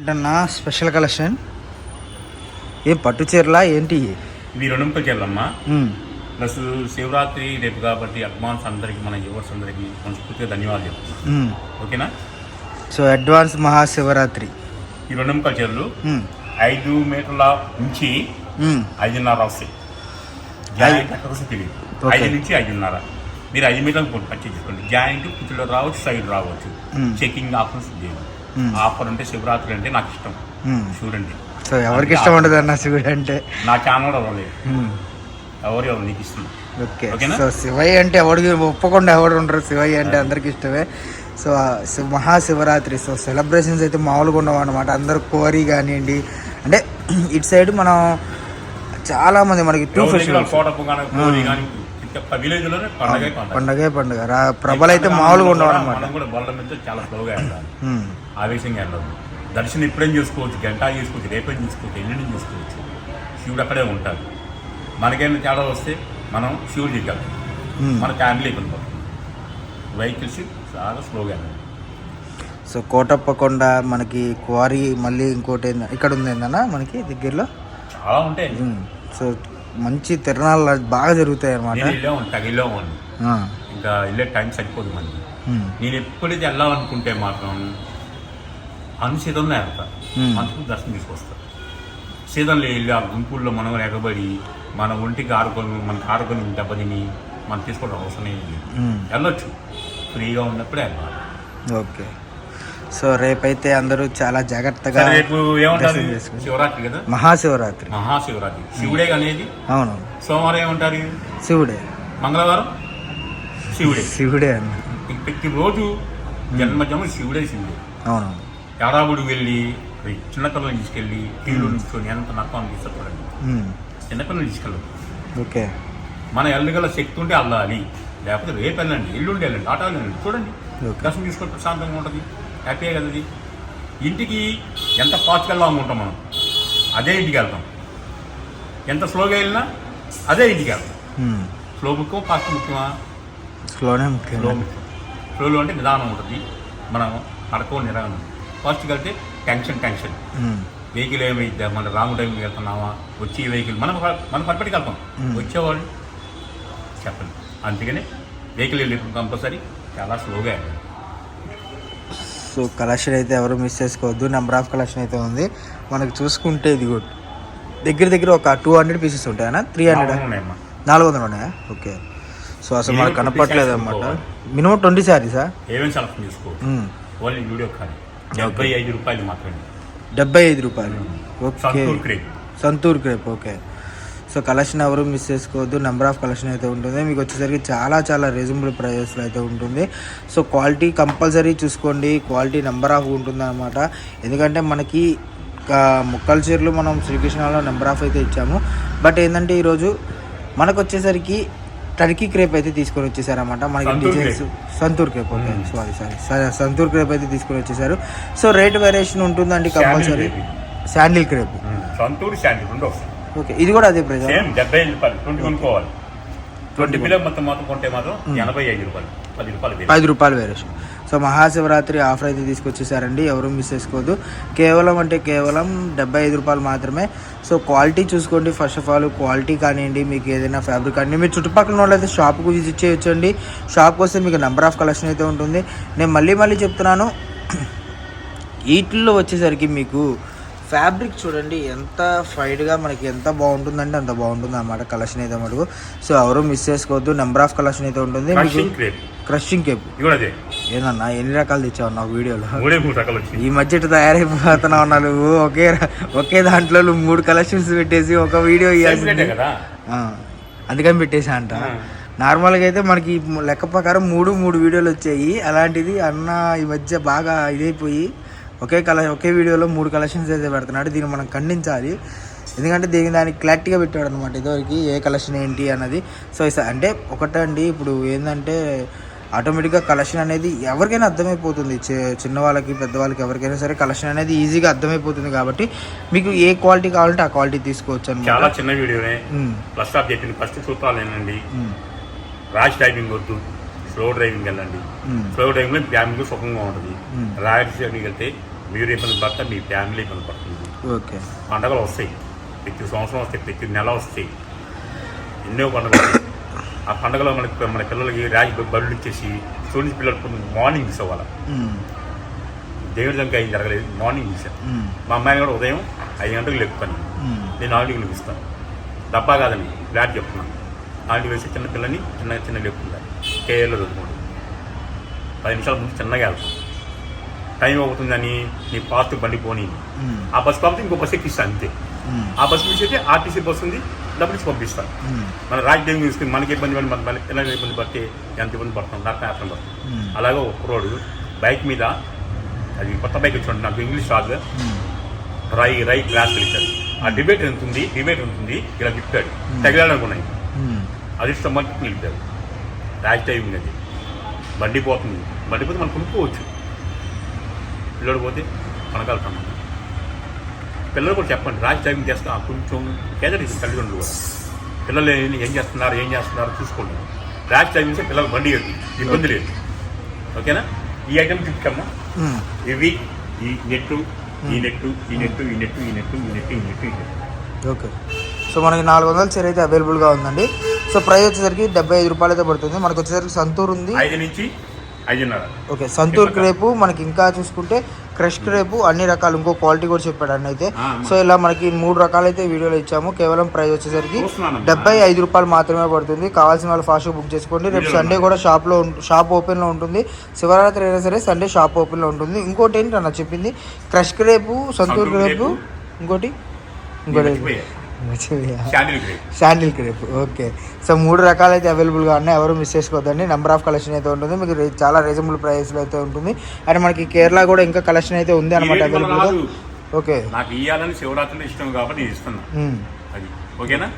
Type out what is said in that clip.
ఏంటన్నా special collection ఏం పట్టు చీరలా ఏంటి? ఇవి రెండుంపై చీరలమ్మా. ప్లస్ శివరాత్రి రేపు కాబట్టి అడ్వాన్స్ అందరికి మన యువర్స్ అందరికి మనస్ఫూర్తిగా ధన్యవాదాలు చెప్తున్నాం. ఓకేనా? సో అడ్వాన్స్ మహాశివరాత్రి ఈ రెండుంపై చీరలు 5 మీటర్ల నుంచి 5.5 వస్తాయి. జాయింట్ ఎక్కడ వస్తే తెలియదు. 5 నుంచి 5.5 మీరు 5 మీటర్లు పర్చేజ్ చేసుకోండి. జాయింట్ కుర్చీలో రావచ్చు, సైడ్ రావచ్చు. చెకింగ్ ఆప్షన్స్ లేదు. ఆఫర్ అంటే శివరాత్రి అంటే నాకు ఇష్టం. చూడండి, సో ఎవరికి ఇష్టం ఉండదు అన్న శివుడు అంటే. నా ఛానల్ కూడా అవ్వలేదు. ఎవరు నీకు ఇష్టం. ఓకే. సో శివయ్య అంటే ఎవరికి ఒప్పకుండా ఎవరు ఉండరు. శివయ్య అంటే అందరికి ఇష్టమే. సో మహాశివరాత్రి సో సెలబ్రేషన్స్ అయితే మామూలుగా ఉండవు అనమాట. అందరు కోరి కానివ్వండి, అంటే ఇటు సైడ్ మనం చాలా మంది మనకి పండగే పండుగ ప్రభలు అయితే మామూలుగా ఉండవు అనమాట. చాలా స్లోగా వెళ్ళాలి, ఆవేశంగా వెళ్ళదు. దర్శనం ఇప్పుడేం చేసుకోవచ్చు, గంట చేసుకోవచ్చు, రేపేం చేసుకోవచ్చు, ఎల్లుండి చేసుకోవచ్చు. శివుడు అక్కడే ఉంటాడు. మనకేమైనా తేడా వస్తే మనం శివుడు దిగాలి. మన ఫ్యామిలీ ఇబ్బంది వెహికల్స్ చాలా స్లోగా వెళ్ళాలి. సో కోటప్పకొండ మనకి క్వారీ మళ్ళీ ఇంకోటి ఇక్కడ ఉంది ఏందన్నా మనకి దగ్గరలో చాలా ఉంటాయి. సో మంచి తిరణాలు బాగా జరుగుతాయి అనమాట. ఇంకా వెళ్ళే టైం సరిపోదు మనకి. నేను ఎప్పుడైతే వెళ్ళాలనుకుంటే మాత్రం సీజన్లో వెళ్తా. మనకు దర్శనం తీసుకొస్తా. సీజన్లో వెళ్ళి ఆ గుంపుల్లో మనం ఎగబడి మన ఒంటికి మనకు ఆడుకొని దెబ్బతిని మనం తీసుకోవడం అవసరం లేదు. వెళ్ళొచ్చు, ఫ్రీగా ఉన్నప్పుడే వెళ్ళాలి. ఓకే. సో రేపైతే అందరూ చాలా జాగ్రత్తగా. రేపు ఏమంటారు? శివరాత్రి కదా, మహాశివరాత్రి. మహాశివరాత్రి శివుడే అనేది. అవును. సోమవారం ఏమంటారు? శివుడే. మంగళవారం శివుడే. శివుడే అన్న. ప్రతిరోజు జన్మజన్మ శివుడే. అవును. యారాబుడు వెళ్ళి చిన్నపిల్లలు తీసుకెళ్ళి టీవీలో నుంచుకొని ఎంత నక్కని తీసుకురండి. చిన్నపిల్లలు తీసుకెళ్ళదు. ఓకే. మన వెళ్ళగల శక్తి ఉంటే వెళ్ళాలి, లేకపోతే రేపు వెళ్ళండి, ఎల్లుండి వెళ్ళండి, ఆటో వెళ్ళండి. చూడండి, దర్శనం తీసుకొని ప్రశాంతంగా ఉంటుంది. హ్యాపీగా కదా. అది ఇంటికి ఎంత ఫాస్ట్గా వెళ్ళాలనుకుంటాం మనం, అదే ఇంటికి వెళ్తాం. ఎంత స్లోగా వెళ్ళినా అదే ఇంటికి వెళ్తాం. స్లో ముఖ్యం, ఫాస్ట్ ముఖ్యమా? స్లోనే ముఖ్యం. స్లో ముఖ్యం. స్లోలో అంటే నిదానం ఉంటుంది. మనం నడకో నిదానం. ఫాస్ట్కి వెళ్తే టెన్షన్. వెహికల్ ఏమైతే మన రాంగ్ టైంకి వెళ్తున్నామా, వచ్చే వెహికల్ మనం పర్ఫెక్ట్కి వెళ్తాం. వచ్చేవాళ్ళు చెప్పండి. అందుకని వెహికల్ వెళ్ళేప్పుడు కంపల్సరీ చాలా స్లోగా వెళ్ళాలి. సో కలెక్షన్ అయితే ఎవరు మిస్ చేసుకోవద్దు. నెంబర్ ఆఫ్ కలెక్షన్ అయితే ఉంది మనకు. చూసుకుంటే ఇది కూడా దగ్గర ఒక 200 పీసెస్ ఉంటాయన్నా? 300 400 ఉన్నాయా? ఓకే. సో అసలు మనకు కనపట్లేదు అనమాట. మినిమం 20 శారీసా? ఏమేమి సెలెక్షన్ చేసుకోవచ్చు. ఓన్లీ వీడియో కానీ 75 రూపాయలు మాత్రమే. 75 రూపాయలు. Okay. Santoor crepe. Okay. So collection ఎవరు మిస్ చేసుకోవద్దు. నెంబర్ ఆఫ్ కలెక్షన్ అయితే ఉంటుంది మీకు. వచ్చేసరికి చాలా రీజనబుల్ ప్రైజెస్లో అయితే ఉంటుంది. సో క్వాలిటీ కంపల్సరీ చూసుకోండి. క్వాలిటీ నెంబర్ ఆఫ్ ఉంటుంది అనమాట. ఎందుకంటే మనకి ముక్కల చీరలు మనం శ్రీకృష్ణలో నెంబర్ ఆఫ్ అయితే ఇచ్చాము. బట్ ఏంటంటే ఈరోజు మనకు వచ్చేసరికి టర్కీ క్రేప్ అయితే తీసుకొని వచ్చేసారన్నమాట. మనకి designs Santoor crepe. Okay, sorry Santoor crepe అయితే తీసుకొని వచ్చేసారు. సో రేట్ వేరియేషన్ ఉంటుందండి compulsory. Sandal crepe, Santoor sandal రెండు. ఓకే. ఇది కూడా అదే ప్రైస్. 75 రూపాయలు. 20 కొనుక్కోవాలి. 20 కిలో మొత్తం కొంటే మాత్రం 85 రూపాయలు. 10 రూపాయలు వేరేషన్. సో మహాశివరాత్రి ఆఫర్ అయితే తీసుకొచ్చేసారండి. ఎవరు మిస్ చేసుకోవద్దు. కేవలం 75 రూపాయలు మాత్రమే. సో క్వాలిటీ చూసుకోండి. ఫస్ట్ ఆఫ్ ఆల్ క్వాలిటీ కానివ్వండి, మీకు ఏదైనా ఫ్యాబ్రిక్ కానివ్వండి, మీరు చుట్టుపక్కల వాళ్ళైతే షాప్కు విజిట్ చేయొచ్చండి. షాప్కి వస్తే మీకు నెంబర్ ఆఫ్ కలెక్షన్ అయితే ఉంటుంది. నేను మళ్ళీ చెప్తున్నాను, వీటిల్లో వచ్చేసరికి మీకు ఫ్యాబ్రిక్ చూడండి ఎంత ఫైడ్గా మనకి ఎంత బాగుంటుందంటే అంత బాగుంటుంది అన్నమాట కలెక్షన్ అయితే మటుకు. సో ఎవరు మిస్ చేసుకోవద్దు. నెంబర్ ఆఫ్ కలెక్షన్ అయితే ఉంటుంది మీకు. క్రషింగ్ కేప్ ఏదన్నా ఎన్ని రకాలు తెచ్చావు నాకు వీడియోలో? ఈ మధ్య తయారైపోతున్నావు అన్నాను. ఒకే దాంట్లో 3 కలెక్షన్స్ పెట్టేసి ఒక వీడియో ఇవ్వాల్సింది. అందుకని పెట్టేసా అంట. నార్మల్గా అయితే మనకి లెక్క ప్రకారం 3 వీడియోలు వచ్చాయి. అలాంటిది అన్న ఈ మధ్య బాగా ఇదైపోయి ఒకే వీడియోలో 3 కలెక్షన్స్ అయితే పెడుతున్నాడు. దీన్ని మనం ఖండించాలి. ఎందుకంటే దానికి క్లారిటీగా పెట్టాడు అనమాట ఇదివరకు ఏ కలెక్షన్ ఏంటి అన్నది. సో అంటే ఒకటండి, ఇప్పుడు ఏంటంటే ఆటోమేటిక్గా కలెక్షన్ అనేది ఎవరికైనా అర్థమైపోతుంది. చిన్న వాళ్ళకి పెద్దవాళ్ళకి ఎవరికైనా సరే కలెక్షన్ అనేది ఈజీగా అర్థమైపోతుంది. కాబట్టి మీకు ఏ క్వాలిటీ కావాలంటే ఆ క్వాలిటీ తీసుకోవచ్చు అనమాట. చాలా చిన్న వీడియోనే. ఫస్ట్ చూడాలేనండి. ర్యాష్ డ్రైవింగ్ వద్దు, స్లో డ్రైవింగ్ వెళ్ళండి. స్లో డ్రైవింగ్లో ఫ్యామిలీ సుఖంగా ఉంటుంది. ర్యాష్ డ్రైవింగ్ వెళ్తే మీరు ఇబ్బంది పడతారు, మీ ఫ్యామిలీ ఇబ్బంది పడుతుంది. ఓకే. పండగలు వస్తాయి, ప్రతి సంవత్సరం వస్తాయి, ప్రతి నెల వస్తాయి, ఎన్నో పండుగలు వస్తాయి. ఆ పండుగలో మన పిల్లలకి రాజు బళ్ళు ఇచ్చేసి స్టూడెంట్స్ పిల్లలు మార్నింగ్ మిస్ అవ్వాలి. దేవుడి దగ్గర ఏం జరగలేదు, మార్నింగ్ మిస్సాను. మా అమ్మాయిని కూడా ఉదయం 5 గంటలకు లేపుతాను, నేను 4 గంటలకు ఇస్తాను. డబ్బా కాదని ఫ్లాట్ చెప్తున్నాను. 4 వేసి చిన్న పిల్లని చిన్న లేపుకుంటాను. కేఏలో చదువుకోండి, 10 నిమిషాల ముందు చిన్నగా వెళ్తాం. టైం అవుతుందని నీ పాస్ట్ బండి పోనీ, ఆ బస్సు కాబట్టి ఇంకో బస్సు ఎక్కిస్తాను అంతే. ఆ బస్సు మిస్ అయితే ఆర్టీసీ బస్సు ఉంది, డబ్బులు ఇచ్చి పంపిస్తాను. మన రాజధాని తీసుకుని మనకి ఇబ్బంది పడి మన పిల్లలకి ఇబ్బంది పడితే ఎంత ఇబ్బంది పడతాం, నరకం పడతాం. అలాగే ఒక రోడ్డు బైక్ మీద, అది కొత్త బైక్ వచ్చి నాకు ఇంగ్లీష్ రాదు, రై గ్లాస్ ఇచ్చారు. ఆ డిబేట్ ఎంత ఉంది ఇలా తిప్పాడు, తగిలాలనుకున్నాయి. అదిష్టం మనకి నిలిపారు. ర్యాష్ డ్రైవింగ్ అది. బండి పోతే మనం కొనుక్కోవచ్చు, పిల్లడు పోతే కొనగలుగుతాం. పిల్లలు కూడా చెప్పండి, ర్యాష్ డ్రైవింగ్ చేస్తా కొంచెం కేదరికి తల్లిదండ్రులు కూడా పిల్లలు ఏం చేస్తున్నారు చూసుకోండి. ర్యాష్ డ్రైవింగ్ చేస్తే పిల్లలు బండి ఇబ్బంది లేదు. ఓకేనా? ఈ ఐటమ్ చూపించమ్మా. ఇవి ఈ నెట్టు. ఓకే. సో మనకి 400 చీర అయితే అవైలబుల్గా ఉందండి. సో ప్రైస్ వచ్చేసరికి 75 రూపాయలు అయితే పడుతుంది. మనకు వచ్చేసరికి సంతూర్ ఉంది, 5 నుంచి 5.5. ఓకే. సంతూర్ క్రేపు మనకి ఇంకా చూసుకుంటే క్రష్ క్రేపు అన్ని రకాలు, ఇంకో క్వాలిటీ కూడా చెప్పాడు అన్న అయితే. సో ఇలా మనకి 3 రకాలు అయితే వీడియోలో ఇచ్చాము. కేవలం ప్రైస్ వచ్చేసరికి 75 రూపాయలు మాత్రమే పడుతుంది. కావాల్సిన వాళ్ళు ఫాస్ట్గా బుక్ చేసుకోండి. రేపు సండే కూడా షాప్ ఓపెన్లో ఉంటుంది. శివరాత్రి అయినా సరే సండే షాప్ ఓపెన్లో ఉంటుంది. ఇంకోటి ఏంటి అన్న చెప్పింది, క్రష్ క్రేపు, సంతూర్ క్రేపు, ఇంకోటి శాండిల్ క్రేప్. ఓకే. సో 3 రకాలు అయితే అవైలబుల్గా ఉన్నాయి, ఎవరు మిస్ చేసుకోవద్దండి. నెంబర్ ఆఫ్ కలెక్షన్ అయితే ఉంటుంది, మీకు చాలా రీజనబుల్ ప్రైస్లో అయితే ఉంటుంది. అండ్ మనకి కేరళ కూడా ఇంకా కలెక్షన్ అయితే ఉంది అనమాట అవైలబుల్గా. ఓకే. నాకు ఇవ్వాలని శివరాత్రి ఇష్టం కాబట్టి ఇస్తున్నాను. అది ఓకేనా?